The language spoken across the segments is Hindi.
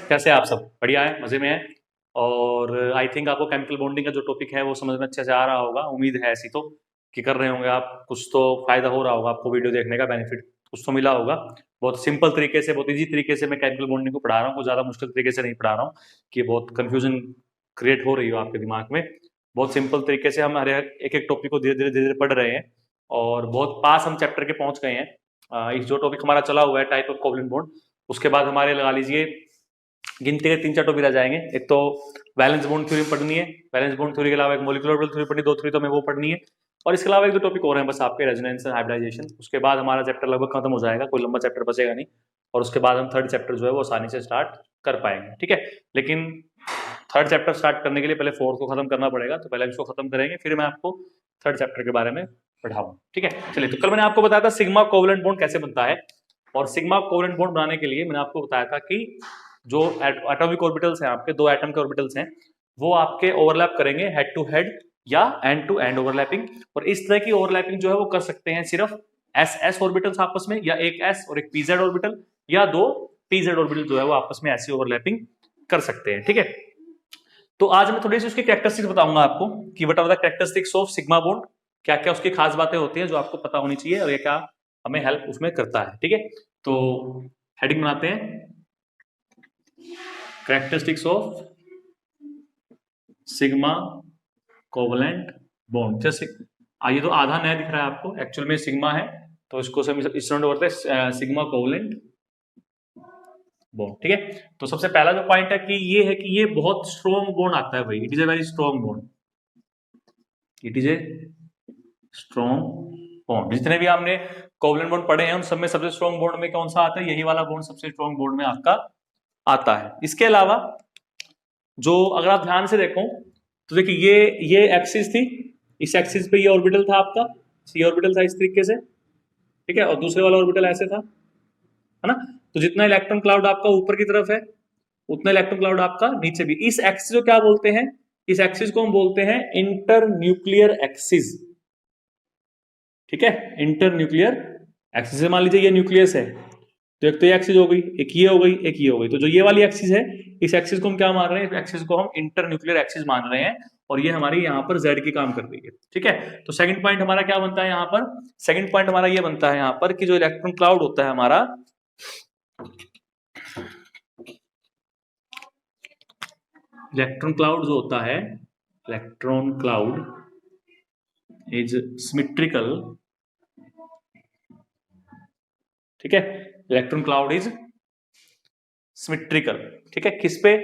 कैसे आप सब बढ़िया है, मजे में है। और आई थिंक आपको केमिकल बॉन्डिंग का जो टॉपिक है वो समझ में अच्छे से आ रहा होगा, उम्मीद है ऐसी तो कि कर रहे होंगे आप। कुछ तो फायदा हो रहा होगा आपको, वीडियो देखने का बेनिफिट कुछ तो मिला होगा। बहुत सिंपल तरीके से, बहुत ईजी तरीके से मैं केमिकल बॉन्डिंग को पढ़ा रहा हूँ, कुछ ज़्यादा मुश्किल तरीके से नहीं पढ़ा रहा हूँ कि बहुत कन्फ्यूजन क्रिएट हो रही हो आपके दिमाग में। बहुत सिंपल तरीके से हम हर एक एक टॉपिक को धीरे धीरे पढ़ रहे हैं और बहुत पास हम चैप्टर के पहुंच गए हैं। इस जो टॉपिक हमारा चला हुआ है टाइप ऑफ कोवलेंट बॉन्ड, उसके बाद हमारे लगा लीजिए गिनती के 3-4 टॉपिक रह जाएंगे। एक तो वैलेंस बॉन्ड थ्योरी पढ़नी है, वैलेंस बॉन्ड थ्योरी के अलावा एक मॉलिक्यूलर ऑर्बिटल थ्योरी पढ़नी, 2 थ्योरी तो हमें वो पढ़नी है। और इसके अलावा एक दो टॉपिक और हैं बस आपके, रेजोनेंस एंड हाइब्रिडाइजेशन। उसके बाद हमारा चैप्टर लगभग खत्म हो जाएगा, कोई लंबा चैप्टर बचेगा नहीं। और उसके बाद हम थर्ड चैप्टर जो है वो आसानी से स्टार्ट कर पाएंगे, ठीक है। लेकिन थर्ड चैप्टर स्टार्ट करने के लिए पहले फोर्थ को खत्म करना पड़ेगा, तो पहले इसको खत्म करेंगे, फिर मैं आपको थर्ड चैप्टर के बारे में पढ़ाऊंगा, ठीक है। चलिए, तो कल मैंने आपको बताया था सिग्मा कोवलेंट बॉन्ड कैसे बनता है। और सिग्मा कोवलेंट बॉन्ड बनाने के लिए मैंने आपको बताया था कि जो एटॉमिक ऑर्बिटल्स हैं आपके, 2 एटम के ऑर्बिटल्स हैं, वो आपके ओवरलैप करेंगे हेड टू हेड या एंड टू एंड ओवरलैपिंग। और इस तरह की ओवरलैपिंग जो है वो कर सकते हैं सिर्फ एस एस ऑर्बिटल्स आपस में, या एक एस और एक पीजेड ऑर्बिटल, या 2 पीजेड ऑर्बिटल जो है वो आपस में ऐसी ओवरलैपिंग कर सकते हैं, ठीक है। तो आज मैं थोड़ी सी उसकी कैरेक्टरिस्टिक्स बताऊंगा आपको कि what are the characteristics of sigma bond, क्या क्या उसकी खास बातें होती हैं जो आपको पता होनी चाहिए और ये क्या हमें हेल्प उसमें करता है, ठीक है। तो हेडिंग बनाते हैं, characteristics of sigma covalent bond. जैसे ये तो आधा नया दिख रहा है आपको, एक्चुअल में सिग्मा है, तो इसको हम इस तरह करते हैं सिग्मा कोवलेंट बॉन्ड, ठीक है। तो सबसे पहला जो पॉइंट है कि ये बहुत स्ट्रॉन्ग बॉन्ड आता है भाई, it is a very strong bond, it is a strong bond. जितने भी हमने कोवलेंट बॉन्ड पढ़े हैं उन सब में सबसे स्ट्रॉन्ग बॉन्ड में कौन सा आता है, यही वाला बॉन्ड सबसे स्ट्रॉन्ग बॉन्ड में आपका आता है। इसके अलावा जो अगर आप ध्यान से देखो तो देखिए ये एक्सिस थी, इस एक्सिस पे ये ऑर्बिटल था आपका, ये ऑर्बिटल था इस तरीके से, ठीक है, और दूसरे वाला ऑर्बिटल ऐसे था, है ना। तो जितना इलेक्ट्रॉन क्लाउड आपका ऊपर की तरफ है उतना इलेक्ट्रॉन क्लाउड आपका नीचे भी। इस एक्सिस को क्या बोलते हैं, इस एक्सिस को हम बोलते हैं इंटर न्यूक्लियर एक्सिस, ठीक है। इंटर न्यूक्लियर एक्सिस से मान लीजिए ये न्यूक्लियस है, तो एक तो ये एक्सिस हो गई, एक ये हो गई, एक ये हो गई। तो जो ये वाली एक्सिस है, इस एक्सिस को हम क्या मान रहे हैं, इस एक्सिस को हम इंटर न्यूक्लियर एक्सिस मान रहे हैं, और ये हमारी यहाँ पर जेड की काम कर रही है, ठीक है। तो सेकंड पॉइंट हमारा क्या बनता है यहाँ पर, सेकंड पॉइंट हमारा ये बनता है यहाँ पर कि जो इलेक्ट्रॉन क्लाउड होता है हमारा, इलेक्ट्रॉन क्लाउड जो होता है, इलेक्ट्रॉन क्लाउड इज सिमेट्रिकल, ठीक है। इलेक्ट्रॉन क्लाउड इज सिमेट्रिकल, ठीक है। किस पे,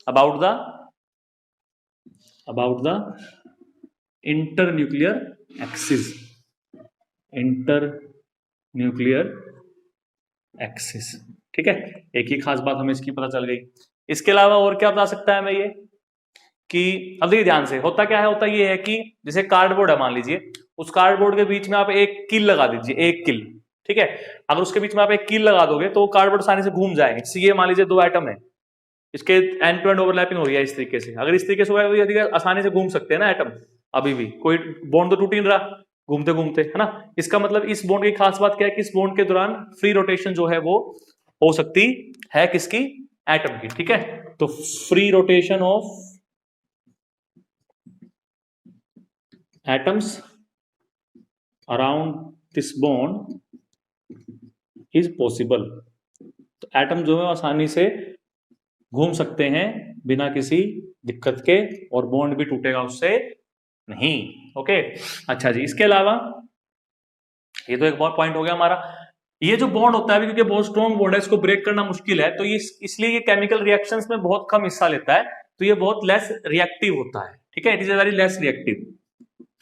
about the inter nuclear axis, inter nuclear axis, ठीक है। एक ही खास बात हमें इसकी पता चल गई। इसके अलावा और क्या बता सकता है मैं ये कि अब देखिए ध्यान से, होता क्या है, होता ये है कि जैसे कार्डबोर्ड है मान लीजिए, उस कार्डबोर्ड के बीच में आप एक कील लगा दीजिए, एक कील, ठीक है। अगर उसके बीच में आप एक कील लगा दोगे तो कार्डबोर्ड आसानी से घूम जाएंगे। जैसे ये मान लीजिए 2 एटम है, इसके एंड टू एंड ओवरलैपिंग हो रही है इस तरीके से, अगर इस तरीके से होगा तो आसानी से घूम सकते हैं ना एटम, अभी भी कोई बॉन्ड तो टूट ही नहीं रहा घूमते घूमते, है ना। इसका मतलब इस बॉन्ड की खास बात क्या है कि इस बॉन्ड के दौरान फ्री रोटेशन जो है वो हो सकती है किसकी, एटम की, ठीक है। तो free rotation of atoms around this bond is possible. तो एटम जो है आसानी से घूम सकते हैं बिना किसी दिक्कत के, और बॉन्ड भी टूटेगा उससे नहीं, ओके। अच्छा जी, इसके अलावा ये तो एक और पॉइंट हो गया हमारा। ये जो बॉन्ड होता है क्योंकि बहुत स्ट्रॉन्ग बॉन्ड है, इसको ब्रेक करना मुश्किल है, तो ये इसलिए ये केमिकल रिएक्शंस में बहुत कम हिस्सा लेता है, तो ये बहुत लेस रिएक्टिव होता है, ठीक है। It is a very less reactive,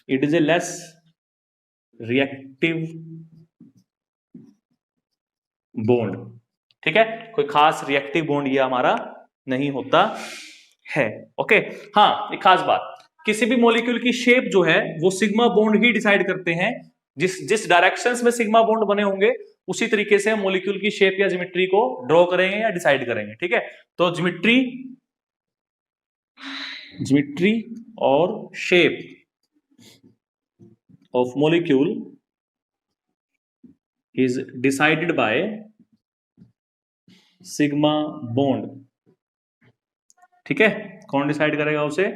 it is a less reactive bond, ठीक है। कोई खास रिएक्टिव बॉन्ड ये हमारा नहीं होता है, ओके। हाँ, एक खास बात, किसी भी मॉलिक्यूल की शेप जो है वो सिग्मा बॉन्ड ही डिसाइड करते हैं। जिस डायरेक्शंस में सिग्मा बॉन्ड बने होंगे उसी तरीके से मॉलिक्यूल की शेप या ज्योमेट्री को ड्रॉ करेंगे या डिसाइड करेंगे, ठीक है। तो ज्योमेट्री और shape of molecule is decided by sigma bond. ठीक है, कौन डिसाइड करेगा उसे?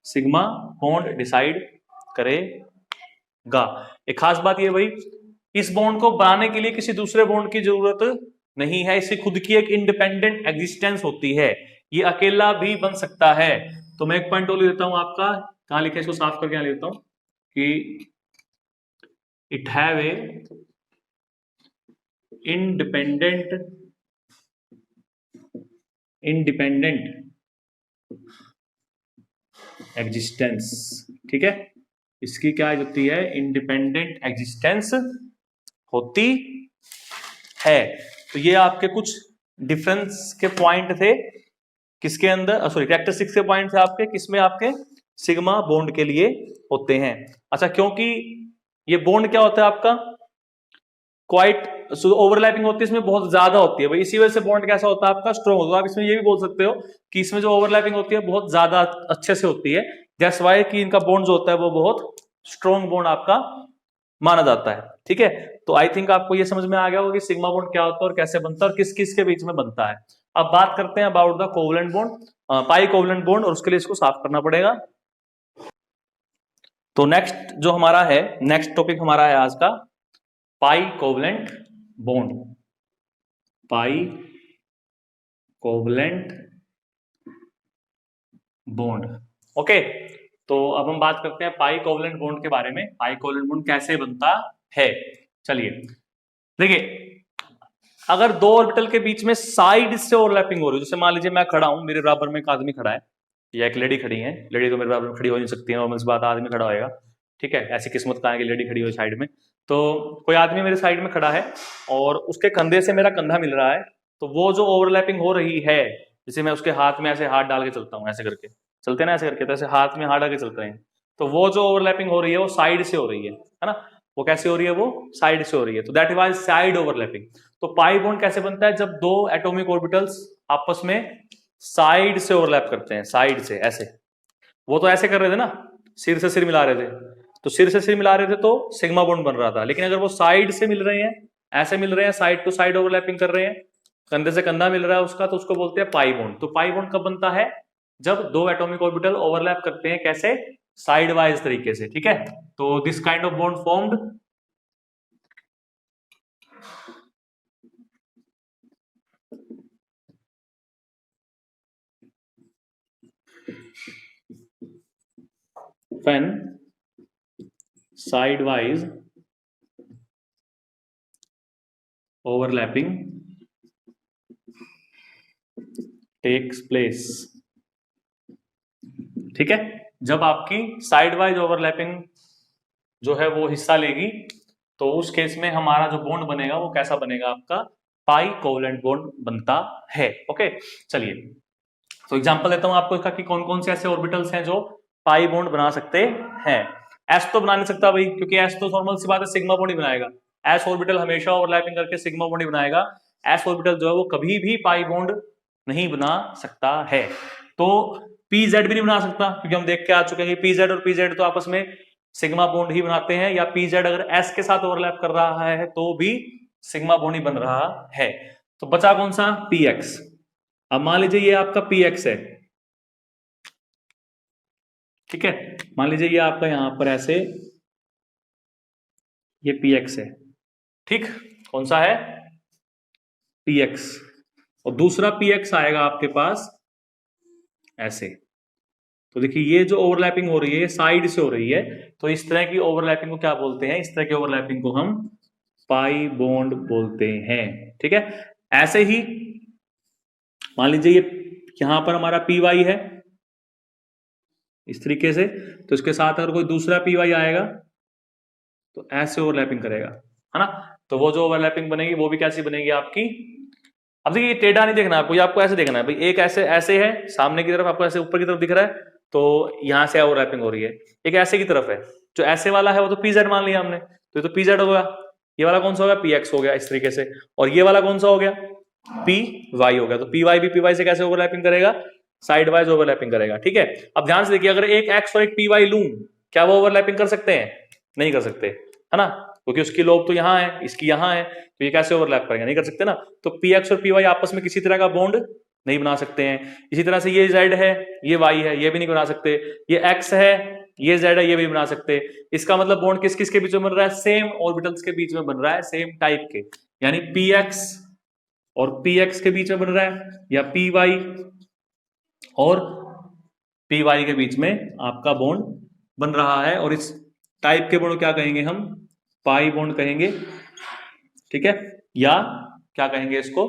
सिग्मा बॉन्ड डिसाइड करेगा। एक खास बात ये भाई, इस बॉन्ड को बनाने के लिए किसी दूसरे बॉन्ड की जरूरत नहीं है, इसकी खुद की एक इंडिपेंडेंट एग्जिस्टेंस होती है, ये अकेला भी बन सकता है। तो मैं एक पॉइंट और ले लेता हूं आपका, कहां लिखा है इसको साफ करके यहां लेता हूं कि it have a independent existence. ठीक है, इसकी क्या होती है? इंडिपेंडेंट एग्जिस्टेंस होती है। तो ये आपके कुछ डिफरेंस के पॉइंट थे, किसके अंदर, सॉरी कैरेक्टरिस्टिक्स के पॉइंट थे आपके, किसमें? आपके सिग्मा बॉन्ड के लिए होते हैं। अच्छा, क्योंकि ये बॉन्ड क्या होता है आपका? क्वाइट ओवरलैपिंग होती है, इसमें बहुत ज्यादा होती है भाई, इसी वजह से बॉन्ड कैसा होता है आपका? स्ट्रॉन्ग होता है। आप इसमें ये भी बोल सकते हो कि इसमें जो ओवरलैपिंग होती है बहुत ज्यादा अच्छे से होती है, दैट्स व्हाई कि इनका बॉन्ड जो होता है वो बहुत स्ट्रॉन्ग बॉन्ड आपका माना जाता है। ठीक है, तो आई थिंक आपको ये समझ में आ गया होगा कि सिग्मा बॉन्ड क्या होता है और कैसे बनता है और किस किस के बीच में बनता है। अब बात करते हैं about the covalent bond, pi covalent bond, और उसके लिए इसको साफ करना पड़ेगा। तो नेक्स्ट जो हमारा है, नेक्स्ट टॉपिक हमारा है आज का पाई कोवलेंट बॉन्ड। पाई कोवलेंट बॉन्ड, ओके। तो अब हम बात करते हैं पाई कोवलेंट बॉन्ड के बारे में, पाई कोवलेंट बॉन्ड कैसे बनता है। चलिए देखिए, अगर दो ऑर्बिटल के बीच में साइड से ओवरलैपिंग हो रही है, जैसे मान लीजिए मैं खड़ा हूं, मेरे बराबर में एक आदमी खड़ा है या एक लेडी खड़ी है, लेडी तो मेरे बराबर में खड़ी हो नहीं सकती है, नॉर्मल सी बात, आदमी खड़ा होएगा। ठीक है, ऐसी किस्मत कहाँ है कि लेडी खड़ी हो साइड में। तो कोई आदमी मेरे साइड में खड़ा है और उसके कंधे से मेरा कंधा मिल रहा है, तो वो जो ओवरलैपिंग हो रही है, जैसे मैं उसके हाथ में ऐसे हाथ डाल के चलता हूँ, ऐसे करके चलते ना, ऐसे करके, तो ऐसे हाथ में हाथ डाल के चल रहे हैं, तो वो जो ओवरलैपिंग हो रही है वो साइड से हो रही है ना। वो कैसे हो रही है? वो साइड से हो रही है, तो दैट इज साइड ओवरलैपिंग। तो पाई बॉन्ड कैसे बनता है? जब दो एटॉमिक ऑर्बिटल्स आपस में साइड से ओवरलैप करते हैं, साइड से ऐसे। वो तो ऐसे कर रहे थे ना, सिर से सिर मिला रहे थे, तो सिर से सिर मिला रहे थे तो सिग्मा बॉन्ड बन रहा था। लेकिन अगर वो साइड से मिल रहे हैं, ऐसे मिल रहे हैं, साइड टू साइड ओवरलैपिंग कर रहे हैं, कंधे से कंधा मिल रहा है उसका, तो उसको बोलते हैं पाई बॉन्ड। तो पाई बॉन्ड कब बनता है? जब दो एटॉमिक ऑर्बिटल ओवरलैप करते हैं, कैसे? साइड वाइज तरीके से। ठीक है, तो this kind of bond formed when sidewise overlapping takes place। ठीक है, जब आपकी साइड वाइज ओवरलैपिंग जो है वो हिस्सा लेगी, तो उस केस में हमारा जो बॉन्ड बनेगा वो कैसा बनेगा? आपका पाई कोवलेंट बॉन्ड बनता है। ओके, चलिए तो एग्जांपल देता हूं आपको इसका कि कौन कौन से ऐसे ऑर्बिटल्स हैं जो पाई बॉन्ड बना सकते हैं। एस तो बना नहीं सकता भाई, क्योंकि एस तो नॉर्मल सी बात है, सिग्मा बॉन्ड ही बनाएगा। एस ऑर्बिटल हमेशा ओवरलैपिंग करके सिग्मा बॉन्ड ही बनाएगा। एस ऑर्बिटल जो है वो कभी भी पाई बॉन्ड नहीं बना सकता है। तो पीजेड भी नहीं बना सकता, क्योंकि हम देख के आ चुके हैं कि पीजेड और पीजेड तो आपस में सिग्मा बॉन्ड ही बनाते हैं, या पीजेड अगर एस के साथ ओवरलैप कर रहा है तो भी सिग्मा बॉन्ड ही बन रहा है। तो बचा कौन सा? P x. अब मान लीजिए ये आपका पी एक्स है, ठीक है, मान लीजिए ये आपका यहां पर ऐसे ये पी एक्स है, ठीक, कौन सा है? P x. और दूसरा पी एक्स आएगा आपके पास ऐसे। तो देखिए ये जो ओवरलैपिंग हो रही है साइड से हो रही है, तो इस तरह की ओवरलैपिंग को क्या बोलते हैं? इस तरह की ओवरलैपिंग को हम पाई बॉन्ड बोलते हैं। ठीक है, ऐसे ही मान लीजिए ये यहां पर हमारा पी वाई है इस तरीके से, तो इसके साथ अगर कोई दूसरा पी वाई आएगा तो ऐसे ओवरलैपिंग करेगा, है ना। तो वो जो ओवरलैपिंग बनेगी वो भी कैसी बनेगी आपकी? अब देखिए टेढ़ा नहीं देखना आपको, ये आपको ऐसे देखना है भाई, एक ऐसे ऐसे है सामने की तरफ, आपको ऐसे ऊपर की तरफ दिख रहा है, तो यहां से ओवरलैपिंग हो रही है। एक ऐसे की तरफ है, जो ऐसे वाला है वो तो पीजेड मान लिया हमने, तो ये तो पीजेड हो गया। ये वाला कौन सा हो गया? पी एक्स हो गया इस तरीके से। और ये वाला कौन सा हो गया? पी वाई हो गया। तो पी वाई भी पी वाई से कैसे ओवरलैपिंग करेगा? साइड वाइज ओवरलैपिंग करेगा। ठीक है, अब ध्यान से देखिए, अगर एक एक्स और एक पी वाई लूं, क्या वो ओवरलैपिंग कर सकते हैं? नहीं कर सकते, है ना, क्योंकि उसकी लोब तो यहाँ है, इसकी यहाँ है, तो ये कैसे ओवरलैप करेंगे, नहीं कर सकते ना। तो पी एक्स और पी वाई आपस में किसी तरह का बॉन्ड नहीं बना सकते हैं। इसी तरह से ये जेड है, ये वाई है, ये भी नहीं बना सकते, ये एक्स है, ये जेड है, ये भी बना सकते। इसका मतलब बॉन्ड किस किस के बीच में बन रहा है, सेम ऑर्बिटल्स के बीच में बन रहा है, सेम टाइप के, यानी पी एक्स और पी एक्स के बीच में बन रहा है, या पी वाई और पी वाई के बीच में आपका बॉन्ड बन रहा है। और इस टाइप के बॉन्ड क्या कहेंगे हम, पाई बॉन्ड कहेंगे, ठीक है, या क्या कहेंगे इसको,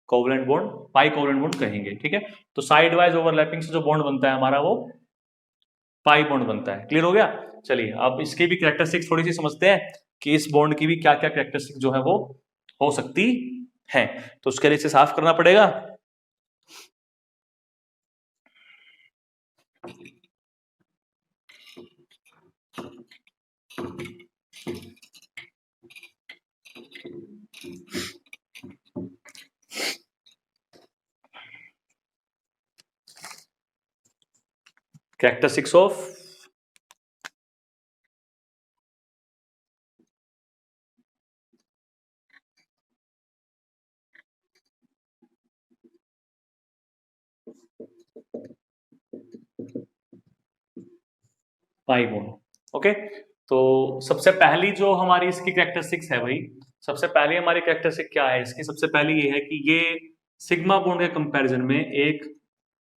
कोवलेंट बॉन्ड, पाई कोवलेंट बॉन्ड कहेंगे, ठीक है। तो साइड वाइज ओवरलैपिंग से जो बॉन्ड बनता है हमारा वो पाई बॉन्ड बनता है। क्लियर हो गया। चलिए अब इसकी भी कैरेक्टरिस्टिक्स थोड़ी सी समझते हैं कि इस बॉन्ड की भी क्या क्या कैरेक्टरिस्टिक जो है वो हो सकती है। तो उसके लिए इसे साफ करना पड़ेगा। Characteristics of pi bond. Okay, तो सबसे पहली जो हमारी इसकी कैरेक्टरिस्टिक्स है भाई, सबसे पहली हमारी कैरेक्टरिस्टिक क्या है इसकी, सबसे पहली ये है कि ये सिग्मा बॉन्ड के कंपैरिजन में एक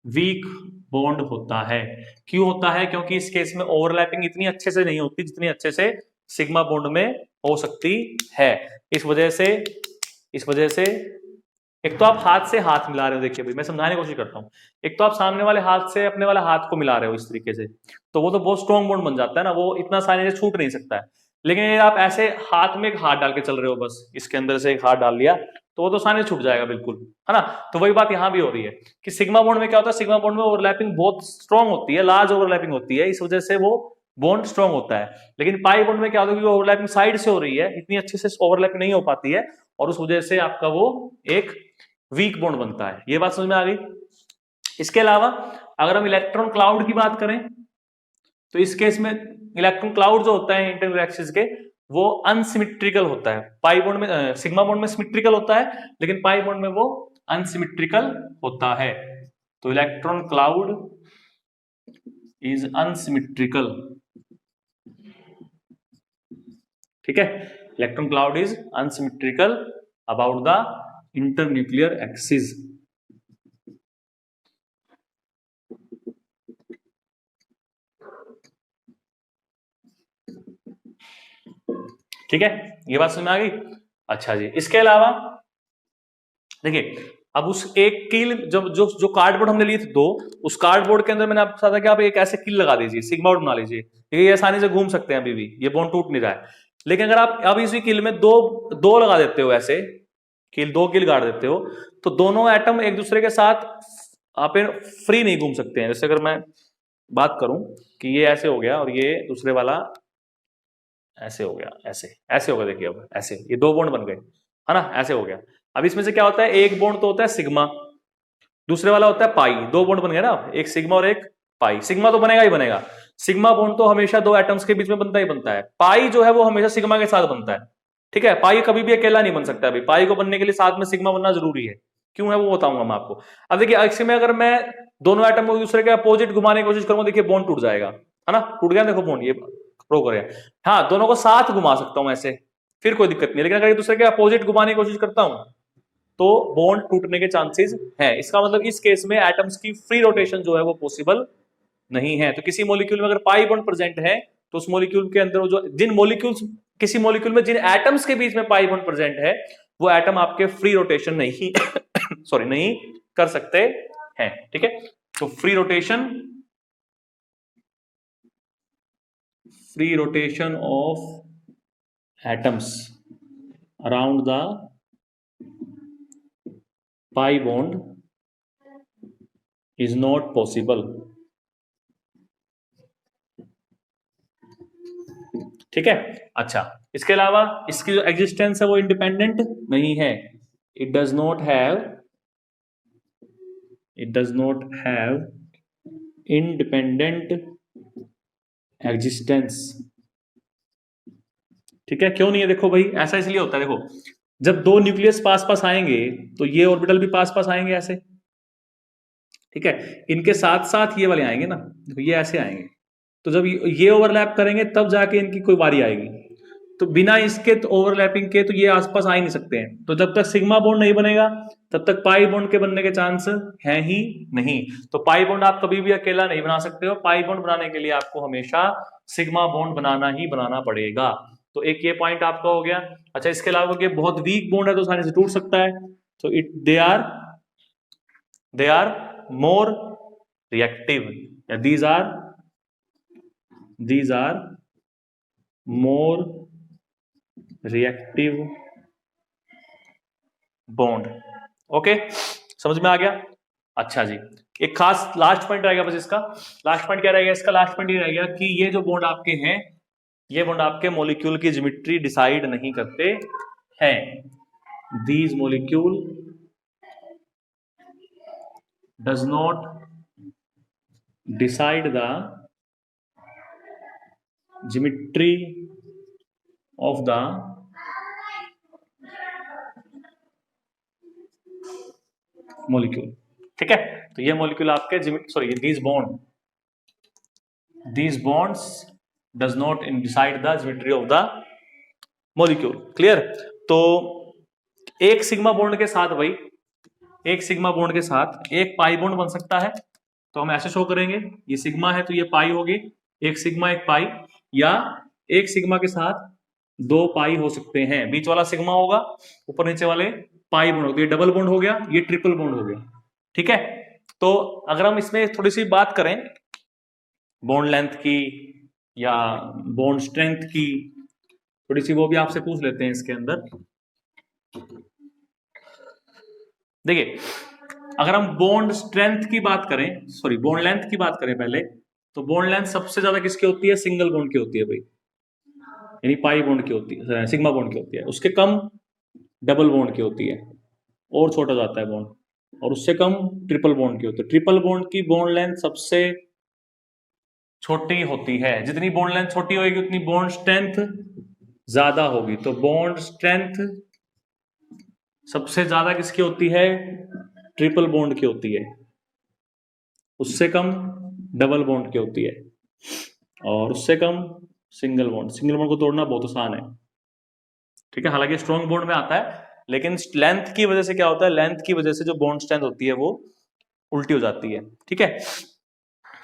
वीक बॉन्ड होता है। क्यों होता है, क्योंकि इस केस में ओवरलैपिंग इतनी अच्छे से नहीं होती जितनी अच्छे से सिग्मा बॉन्ड में हो सकती है। इस वजह से एक तो आप हाथ से हाथ मिला रहे हो, देखिए भाई मैं समझाने की कोशिश करता हूँ। एक तो आप सामने वाले हाथ से अपने वाले हाथ को मिला रहे हो इस तरीके से, तो वो तो बहुत स्ट्रॉन्ग बॉन्ड बन जाता है ना, वो इतना आसानी से छूट नहीं सकता है। लेकिन ये आप ऐसे हाथ में एक हाथ डाल के चल रहे हो, बस इसके अंदर से एक हाथ डाल लिया, तो वो तो आसानी से छूट जाएगा बिल्कुल, है ना। तो वही बात यहाँ भी हो रही है कि सिग्मा बॉन्ड में क्या होता है, सिग्मा बॉन्ड में ओवरलैपिंग बहुत स्ट्रॉन्ग होती है, लार्ज ओवरलैपिंग होती है, इस वजह से वो बॉन्ड स्ट्रॉन्ग होता है। लेकिन पाई बॉन्ड में क्या होता है कि ओवरलैपिंग साइड से हो रही है, इतनी अच्छे से ओवरलैपिंग नहीं हो पाती है, और उस वजह से आपका वो एक वीक बॉन्ड बनता है। ये बात समझ में आ गई। इसके अलावा अगर हम इलेक्ट्रॉन क्लाउड की बात करें, तो इस केस में इलेक्ट्रॉन क्लाउड जो होता है इंटरनल एक्सिस के, वो अनसिमेट्रिकल होता है। पाई बॉन्ड में सिग्मा बॉन्ड में सिमेट्रिकल होता है, लेकिन पाई बॉन्ड में वो अनसिमेट्रिकल होता है। तो इलेक्ट्रॉन क्लाउड इज अनसिमेट्रिकल, ठीक है, electron cloud is unsymmetrical about the internuclear axis. ठीक है, ये बात समझ में आ गई। अच्छा जी, इसके अलावा देखिए, अब उस एक कील जब जो जो कार्डबोर्ड हमने लिए थे दो, उस कार्डबोर्ड के अंदर मैंने आपको बताया था कि आप एक ऐसे कील लगा दीजिए, सिग्मा बोर्ड बना लीजिए, ये आसानी से घूम सकते हैं अभी भी, ये बॉन्ड टूट नहीं रहा है। लेकिन अगर आप अब इसी कील में दो दो लगा देते हो, ऐसे कील दो कील गाड़ देते हो, तो दोनों एटम एक दूसरे के साथ आप फ्री नहीं घूम सकते हैं। जैसे अगर मैं बात करूं कि ये ऐसे हो गया और ये दूसरे वाला ऐसे हो गया, ऐसे ऐसे हो गया, देखिए अब ऐसे ये दो बॉन्ड बन गए, है ना, ऐसे हो गया। अब इसमें से क्या होता है, एक बॉन्ड तो होता है सिग्मा, दूसरे वाला होता है पाई, दो बॉन्ड बन गए ना, एक सिग्मा और एक पाई। सिग्मा तो बनेगा ही बनेगा, सिग्मा बॉन्ड तो हमेशा दो एटम्स के बीच में बनता ही बनता है। पाई जो है वो हमेशा सिग्मा के साथ बनता है, ठीक है, पाई कभी भी अकेला नहीं बन सकता। अभी पाई को बनने के लिए साथ में सिग्मा बनना जरूरी है, क्यों है वो बताऊंगा मैं आपको। अब देखिए इसमें अगर मैं दोनों एटम को दूसरे के अपोजिट घुमाने की कोशिश करूंगा, देखिए बॉन्ड टूट जाएगा, है ना, टूट गया, देखो बॉन्ड ये प्रो करें। हाँ, दोनों को साथ घुमा सकता हूं ऐसे, फिर कोई दिक्कत नहीं। लेकिन अगर एक दूसरे के अपोजिट घुमाने की कोशिश करता हूं तो बॉन्ड टूटने के चांसेस है। इसका मतलब इस केस में एटम्स की फ्री रोटेशन जो है वो पॉसिबल नहीं है। तो किसी मॉलिक्यूल में अगर पाई बॉन्ड प्रेजेंट है, तो उस मॉलिक्यूल के अंदर जो जिन मॉलिक्यूल्स किसी मॉलिक्यूल में जिन एटम्स के बीच में पाई बॉन्ड प्रेजेंट है, वो एटम आपके फ्री रोटेशन नहीं सॉरी नहीं कर सकते हैं, ठीक है। तो free rotation of atoms around the pi bond is not possible, ठीक है। अच्छा, इसके अलावा इसकी जो एग्जिस्टेंस है वो इंडिपेंडेंट नहीं है, it does not have independent existence ठीक है, क्यों नहीं है? देखो भाई, ऐसा इसलिए होता है, देखो जब दो न्यूक्लियस पास पास आएंगे तो ये ऑर्बिटल भी पास पास आएंगे ऐसे, ठीक है, इनके साथ साथ ये वाले आएंगे ना, देखो ये ऐसे आएंगे, तो जब ये ओवरलैप करेंगे तब जाके इनकी कोई बारी आएगी। तो बिना इसके तो ओवरलैपिंग के तो ये आसपास आ ही नहीं सकते हैं। तो जब तक सिग्मा बॉन्ड नहीं बनेगा तब तक पाई बॉन्ड के बनने के चांस है ही नहीं। तो पाई बॉन्ड आप कभी भी अकेला नहीं बना सकते हो, पाई बॉन्ड बनाने के लिए आपको हमेशा सिग्मा बॉन्ड बनाना ही बनाना पड़ेगा। तो एक ये पॉइंट आपका हो गया। अच्छा, इसके अलावा ये बहुत वीक बॉन्ड है तो आसानी से टूट सकता है, तो they are more reactive, these are more reactive bond। Okay, समझ में आ गया? अच्छा जी, एक खास लास्ट पॉइंट रहेगा बस इसका। लास्ट पॉइंट क्या रहेगा इसका? लास्ट पॉइंट ये रहेगा कि ये जो बॉन्ड आपके हैं, ये बॉन्ड आपके मॉलिक्यूल की ज्योमेट्री डिसाइड नहीं करते हैं। these molecule does not decide the geometry of the molecule। ठीक है, तो ये मॉलिक्यूल आपके these bonds does not decide the geometry of the molecule। Clear? तो एक सिग्मा बॉन्ड के साथ भाई, एक सिग्मा बॉन्ड के साथ एक पाई बॉन्ड बन सकता है। तो हम ऐसे शो करेंगे, ये सिग्मा है तो ये पाई होगी, एक सिग्मा एक पाई, या एक सिग्मा के साथ दो पाई हो सकते हैं। बीच वाला सिग्मा होगा, ऊपर नीचे वाले पाई बॉन्ड होगा। ये डबल बॉन्ड हो गया, ये ट्रिपल बॉन्ड हो गया। ठीक है, तो अगर हम इसमें थोड़ी सी बात करें बॉन्ड लेंथ की या बॉन्ड स्ट्रेंथ की, थोड़ी सी वो भी आपसे पूछ लेते हैं इसके अंदर। देखिए, अगर हम बॉन्ड स्ट्रेंथ की बात करें, सॉरी बॉन्ड लेंथ की बात करें पहले, तो बॉन्ड लेंथ सबसे ज्यादा किसकी होती है? सिंगल बॉन्ड की होती है भाई, यानी पाई बॉन्ड की होती है, सिग्मा बॉन्ड की होती है। उसके कम डबल बॉन्ड की होती है, और छोटा जाता है बॉन्ड, और उससे कम ट्रिपल बॉन्ड की होती है। ट्रिपल बॉन्ड की बॉन्ड लेंथ सबसे छोटी होती है। जितनी बॉन्ड लेंथ छोटी होगी उतनी बॉन्ड स्ट्रेंथ ज्यादा होगी। तो बॉन्ड स्ट्रेंथ सबसे ज्यादा किसकी होती है? ट्रिपल बॉन्ड की होती है, उससे कम डबल बॉन्ड की होती है, और उससे कम सिंगल बॉन्ड। सिंगल बॉन्ड को तोड़ना बहुत आसान है, ठीक है, हालांकि स्ट्रॉन्ग बॉन्ड में आता है, लेकिन लेंथ की वजह से क्या होता है, लेंथ की वजह से जो बॉन्ड स्ट्रेंथ होती है वो उल्टी हो जाती है। ठीक है,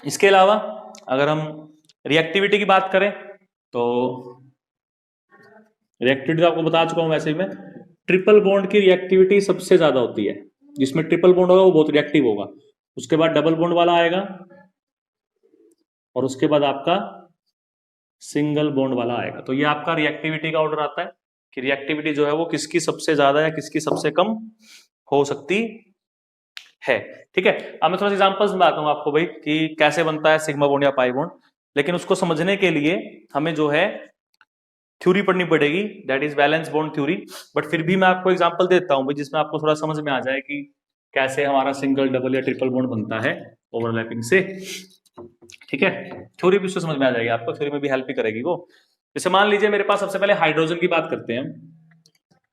इसके अलावा अगर हम रिएक्टिविटी की बात करें तो रिएक्टिविटी आपको बता चुका हूं वैसे ही मैं। ट्रिपल बॉन्ड की रिएक्टिविटी सबसे ज्यादा होती है, जिसमें ट्रिपल बॉन्ड होगा वो बहुत रिएक्टिव होगा। उसके बाद डबल बॉन्ड वाला आएगा, और उसके बाद आपका सिंगल बॉन्ड वाला आएगा। तो ये आपका रिएक्टिविटी का ऑर्डर आता है कि रिएक्टिविटी जो है वो किसकी सबसे ज्यादा या किसकी सबसे कम हो सकती है। ठीक है, अब मैं थोड़ा सा एग्जांपल्स में आता हूं आपको भाई कि कैसे बनता है सिग्मा बॉन्ड या पाई बॉन्ड, लेकिन उसको समझने के लिए हमें जो है थ्योरी पढ़नी पड़ेगी, that is valence bond theory. But फिर भी मैं आपको एग्जांपल देता हूं भाई, जिसमें आपको थोड़ा समझ में आ जाए कि कैसे हमारा सिंगल डबल या ट्रिपल बॉन्ड बनता है ओवरलैपिंग से। ठीक है, थ्योरी भी उससे समझ में आ जाएगी आपको, थ्योरी में भी हेल्प ही करेगी वो। जैसे मान लीजिए मेरे पास सबसे पहले हाइड्रोजन की बात करते हैं,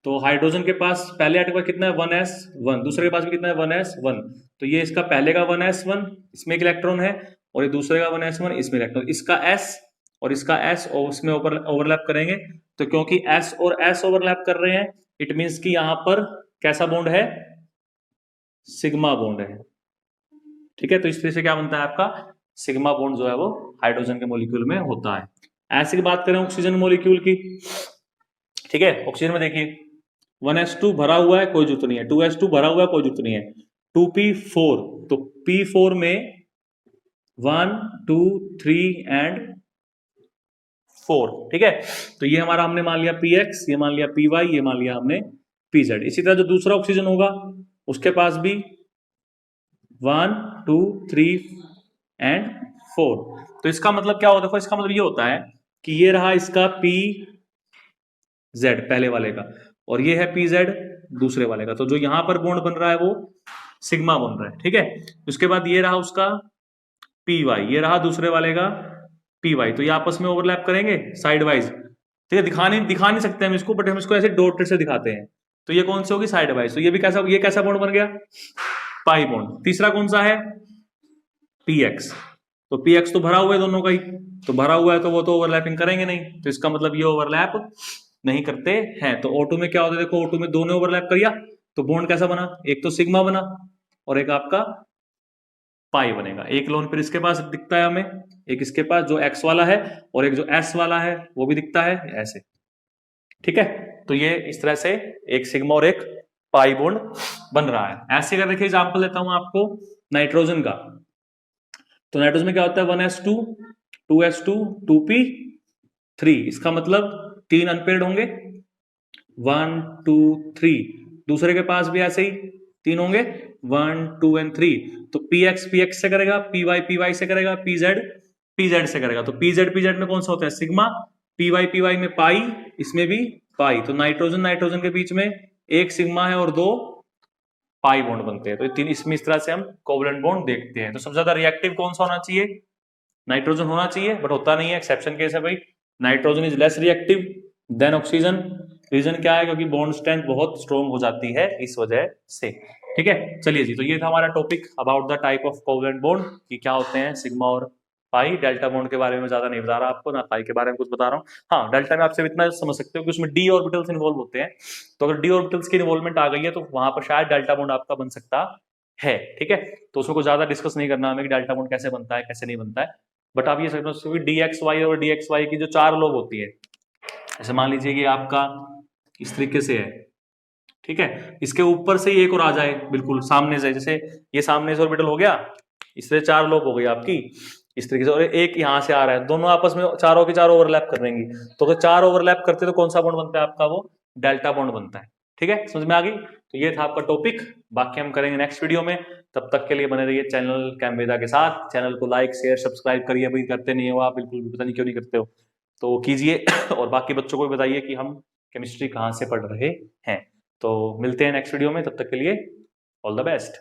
तो हाइड्रोजन के पास पहले एटम कितना है? 1s1। दूसरे के पास भी कितना है? 1s1। तो ये इसका पहले का 1s1, इसमें एक इलेक्ट्रॉन है, और ये दूसरे का 1s1, इसमें इलेक्ट्रॉन। इसका s और इसका s और उसमें ओवरलैप करेंगे, तो क्योंकि s और s ओवरलैप कर रहे हैं, इट मीन्स कि यहां पर कैसा बॉन्ड है? सिग्मा बॉन्ड है। ठीक है, तो इस तरह से क्या बनता है आपका? सिग्मा बॉन्ड जो है वो हाइड्रोजन के मॉलिक्यूल में होता है। ऐसे की बात करें ऑक्सीजन मॉलिक्यूल की, ठीक है, ऑक्सीजन में देखिए 1s2 भरा हुआ है, कोई जरूरत नहीं है। 2s2 भरा हुआ है, कोई जरूरत नहीं है। 2p4, तो p4 में 1 2 3 एंड 4। ठीक है, तो ये हमारा हमने मान लिया px, ये मान लिया py, ये मान लिया हमने pz। इसी तरह जो दूसरा ऑक्सीजन होगा उसके पास भी 1 2 3 एंड 4। तो इसका मतलब क्या होता है? देखो, इसका मतलब ये होता है कि ये रहा इसका pz पहले वाले का, और ये है pz दूसरे वाले का। तो जो यहां पर बॉन्ड बन रहा है वो सिग्मा बन रहा है। ठीक है, उसके बाद ये रहा उसका py, ये रहा दूसरे वाले का py। तो ये आपस में ओवरलैप करेंगे साइड वाइज, ठीक है, दिखा नहीं सकते हम इसको, बट हम इसको ऐसे डॉटेड से दिखाते हैं। तो ये कौन सी होगी, साइड वाइज। तो ये भी कैसा, ये कैसा बॉन्ड बन गया, पाई बॉन्ड। तीसरा कौन सा है, पीएक्स। तो पीएक्स तो भरा हुआ है दोनों का ही, तो भरा हुआ है तो वो तो ओवरलैपिंग करेंगे नहीं, तो इसका मतलब ये ओवरलैप नहीं करते हैं। तो O2 में क्या होता है, देखो O2 में दोनों ओवरलैप करिया, तो बॉन्ड कैसा बना, एक तो सिग्मा बना और एक आपका पाई बनेगा। एक लोन फिर इसके पास दिखता है हमें, एक इसके पास जो एक्स वाला है और एक जो एस वाला है वो भी दिखता है ऐसे। ठीक है, तो ये इस तरह से एक सिग्मा और एक पाई बॉन्ड बन रहा है। ऐसे अगर देखिए एग्जांपल लेता हूं आपको नाइट्रोजन का, तो नाइट्रोजन में क्या होता है 1s2 2s2 2p3, इसका मतलब 3 अनपेयर्ड होंगे 1 2 3। दूसरे के पास भी ऐसे ही 3 होंगे 1 2 and 3। तो px px से करेगा, py py से करेगा, pz pz से करेगा। तो pz pz में कौन सा होता है सिग्मा, py py में पाई, इसमें भी पाई। तो नाइट्रोजन नाइट्रोजन के बीच में एक सिग्मा है और 2 पाई बॉन्ड बनते हैं। तो तीन, इसमें इस तरह से हम कोवलेंट बॉन्ड देखते हैं। तो सबसे ज्यादा रिएक्टिव कौन सा होना चाहिए, नाइट्रोजन होना चाहिए, बट होता नहीं है, एक्सेप्शन केस है भाई। Nitrogen is less reactive than oxygen. Reason क्या है, क्योंकि बॉन्ड स्ट्रेंथ बहुत स्ट्रॉन्ग हो जाती है इस वजह से। ठीक है, चलिए जी, तो ये था हमारा topic about the type of covalent bond कि क्या होते हैं सिग्मा और पाई। डेल्टा बॉन्ड के बारे में ज्यादा नहीं बता रहा आपको, ना पाई के बारे में कुछ बता रहा हूँ। हाँ, डेल्टा में आपसे इतना समझ सकते हो कि उसमें डी ऑर्बिटल्स इन्वॉल्व होते हैं, तो अगर डी ऑर्बिटल्स की इन्वॉल्वमेंट आ गई है तो वहां पर शायद डेल्टा बॉन्ड आपका बन सकता है। ठीक है, तो उसमें कुछ ज्यादा डिस्कस नहीं करना हमें कि डेल्टा बॉन्ड कैसे बनता है कैसे नहीं बनता है। बट आप ये समझ सकते हो कि डी एक्स वाई और डी एक्स वाई की जो 4 लोब होती है, ऐसे मान लीजिए कि आपका इस तरीके से है, ठीक है, इसके ऊपर से ही एक और आ जाए बिल्कुल सामने से, जैसे ये सामने से ऑर्बिटल हो गया, इससे 4 लोब हो गई आपकी इस तरीके से, और एक यहाँ से आ रहा है, दोनों आपस में चारों के चारों ओवरलैप कर देंगी। तो अगर 4 ओवरलैप करते तो कौन सा बॉन्ड बनता है आपका, वो डेल्टा बॉन्ड बनता है। ठीक है, समझ में आ गई। तो ये था आपका टॉपिक, बाकी हम करेंगे नेक्स्ट वीडियो में। तब तक के लिए बने रहिए चैनल कैमवेदा के साथ। चैनल को लाइक शेयर सब्सक्राइब करिए, भाई करते नहीं हो आप, बिल्कुल भी पता नहीं क्यों नहीं करते हो, तो कीजिए। और बाकी बच्चों को भी बताइए कि हम केमिस्ट्री कहाँ से पढ़ रहे हैं। तो मिलते हैं नेक्स्ट वीडियो में, तब तक के लिए ऑल द बेस्ट।